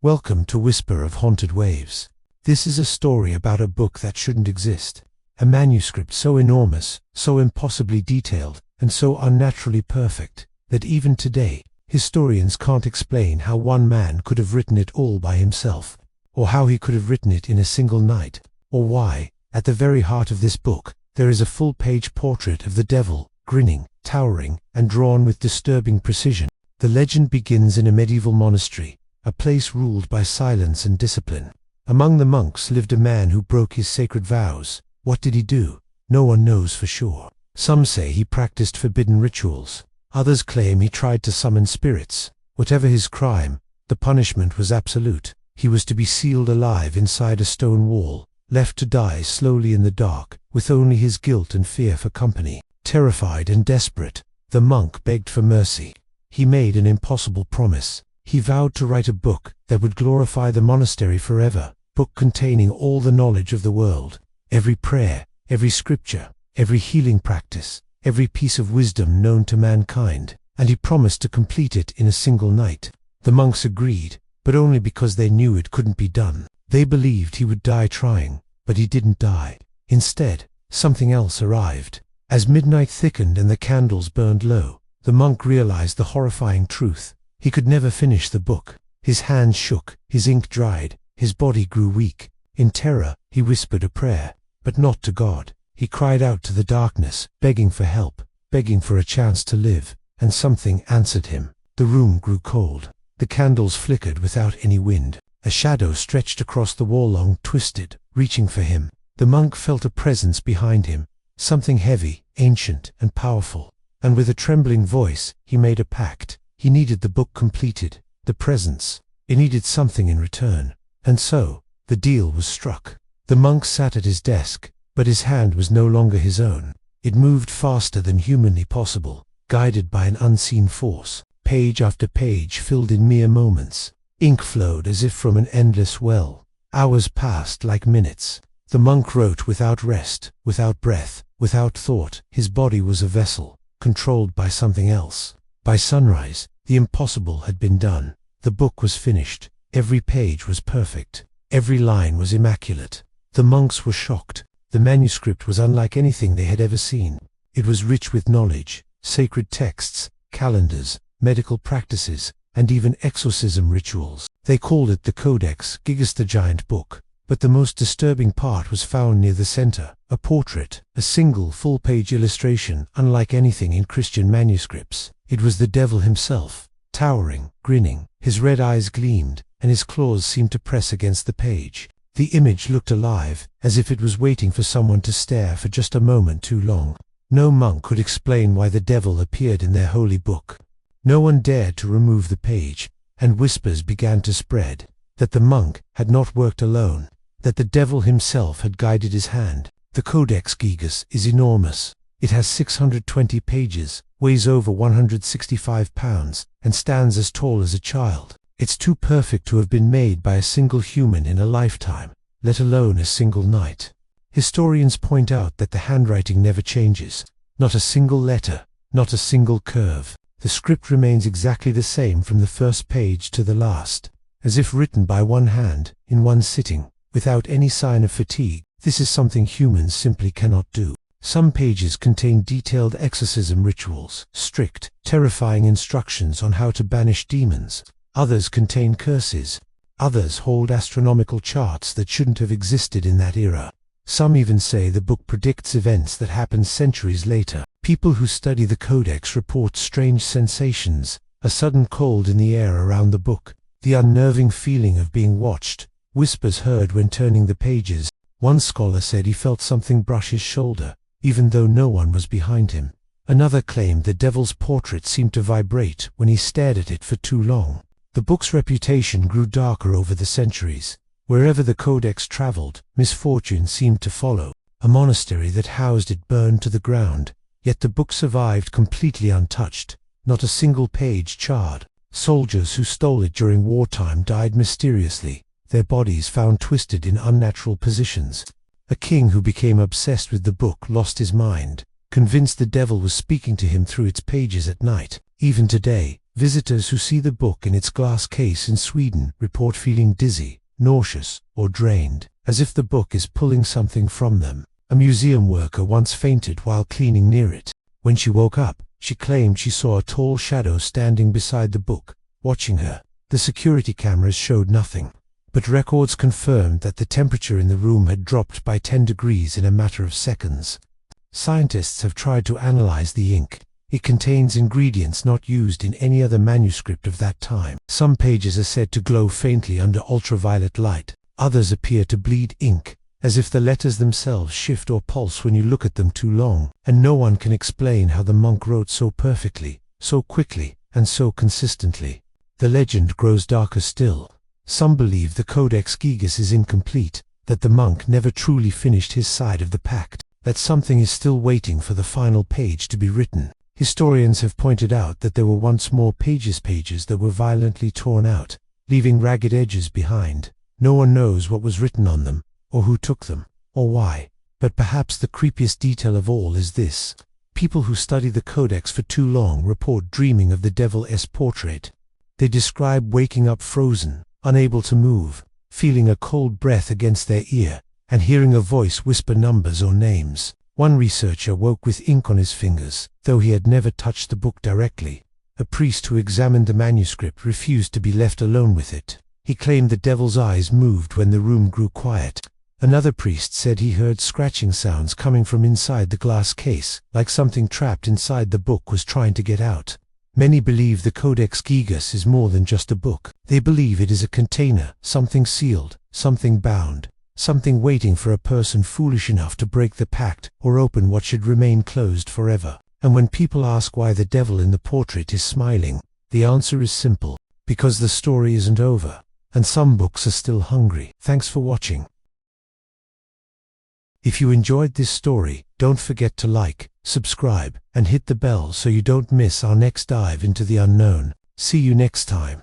Welcome to Whisper of Haunted Waves. This is a story about a book that shouldn't exist. A manuscript so enormous, so impossibly detailed, and so unnaturally perfect, that even today, historians can't explain how one man could have written it all by himself, or how he could have written it in a single night, or why, at the very heart of this book, there is a full-page portrait of the devil, grinning, towering, and drawn with disturbing precision. The legend begins in a medieval monastery, a place ruled by silence and discipline. Among the monks lived a man who broke his sacred vows. What did he do? No one knows for sure. Some say he practiced forbidden rituals. Others claim he tried to summon spirits. Whatever his crime, the punishment was absolute. He was to be sealed alive inside a stone wall, left to die slowly in the dark, with only his guilt and fear for company. Terrified and desperate, the monk begged for mercy. He made an impossible promise. He vowed to write a book that would glorify the monastery forever, book containing all the knowledge of the world, every prayer, every scripture, every healing practice, every piece of wisdom known to mankind, and he promised to complete it in a single night. The monks agreed, but only because they knew it couldn't be done. They believed he would die trying, but he didn't die. Instead, something else arrived. As midnight thickened and the candles burned low, the monk realized the horrifying truth. He could never finish the book. His hands shook, his ink dried, his body grew weak. In terror, he whispered a prayer, but not to God. He cried out to the darkness, begging for help, begging for a chance to live, and something answered him. The room grew cold. The candles flickered without any wind. A shadow stretched across the wall long twisted, reaching for him. The monk felt a presence behind him, something heavy, ancient, and powerful. And with a trembling voice, he made a pact. He needed the book completed, the presence. It needed something in return. And so, the deal was struck. The monk sat at his desk, but his hand was no longer his own. It moved faster than humanly possible, guided by an unseen force. Page after page filled in mere moments. Ink flowed as if from an endless well. Hours passed like minutes. The monk wrote without rest, without breath, without thought. His body was a vessel, controlled by something else. By sunrise, the impossible had been done. The book was finished. Every page was perfect. Every line was immaculate. The monks were shocked. The manuscript was unlike anything they had ever seen. It was rich with knowledge, sacred texts, calendars, medical practices, and even exorcism rituals. They called it the Codex Gigas, the giant book. But the most disturbing part was found near the center, a portrait, a single full-page illustration unlike anything in Christian manuscripts. It was the devil himself, towering, grinning. His red eyes gleamed, and his claws seemed to press against the page. The image looked alive, as if it was waiting for someone to stare for just a moment too long. No monk could explain why the devil appeared in their holy book. No one dared to remove the page, and whispers began to spread that the monk had not worked alone, that the devil himself had guided his hand. The Codex Gigas is enormous. It has 620 pages, weighs over 165 pounds, and stands as tall as a child. It's too perfect to have been made by a single human in a lifetime, let alone a single night. Historians point out that the handwriting never changes. Not a single letter, not a single curve. The script remains exactly the same from the first page to the last, as if written by one hand, in one sitting, without any sign of fatigue. This is something humans simply cannot do. Some pages contain detailed exorcism rituals, strict, terrifying instructions on how to banish demons. Others contain curses. Others hold astronomical charts that shouldn't have existed in that era. Some even say the book predicts events that happened centuries later. People who study the Codex report strange sensations, a sudden cold in the air around the book, the unnerving feeling of being watched, whispers heard when turning the pages. One scholar said he felt something brush his shoulder, even though no one was behind him. Another claimed the devil's portrait seemed to vibrate when he stared at it for too long. The book's reputation grew darker over the centuries. Wherever the Codex traveled, misfortune seemed to follow. A monastery that housed it burned to the ground, yet the book survived completely untouched. Not a single page charred. Soldiers who stole it during wartime died mysteriously, their bodies found twisted in unnatural positions. A king who became obsessed with the book lost his mind, convinced the devil was speaking to him through its pages at night. Even today, Visitors who see the book in its glass case in Sweden report feeling dizzy, nauseous, or drained, as if the book is pulling something from them. A museum worker once fainted while cleaning near it. When she woke up, she claimed she saw a tall shadow standing beside the book, watching her. The security cameras showed nothing, but records confirmed that the temperature in the room had dropped by 10 degrees in a matter of seconds. Scientists have tried to analyze the ink. It contains ingredients not used in any other manuscript of that time. Some pages are said to glow faintly under ultraviolet light. Others appear to bleed ink, as if the letters themselves shift or pulse when you look at them too long. And no one can explain how the monk wrote so perfectly, so quickly, and so consistently. The legend grows darker still. Some believe the Codex Gigas is incomplete, that the monk never truly finished his side of the pact, that something is still waiting for the final page to be written. Historians have pointed out that there were once more pages that were violently torn out, leaving ragged edges behind. No one knows what was written on them, or who took them, or why. But perhaps the creepiest detail of all is this. People who study the Codex for too long report dreaming of the devil's portrait. They describe waking up frozen, unable to move, feeling a cold breath against their ear, and hearing a voice whisper numbers or names. One researcher woke with ink on his fingers, though he had never touched the book directly. A priest who examined the manuscript refused to be left alone with it. He claimed the devil's eyes moved when the room grew quiet. Another priest said he heard scratching sounds coming from inside the glass case, like something trapped inside the book was trying to get out. Many believe the Codex Gigas is more than just a book. They believe it is a container, something sealed, something bound, something waiting for a person foolish enough to break the pact or open what should remain closed forever. And when people ask why the devil in the portrait is smiling, the answer is simple: because the story isn't over, and some books are still hungry. Thanks for watching. If you enjoyed this story, don't forget to like, subscribe, and hit the bell so you don't miss our next dive into the unknown. See you next time.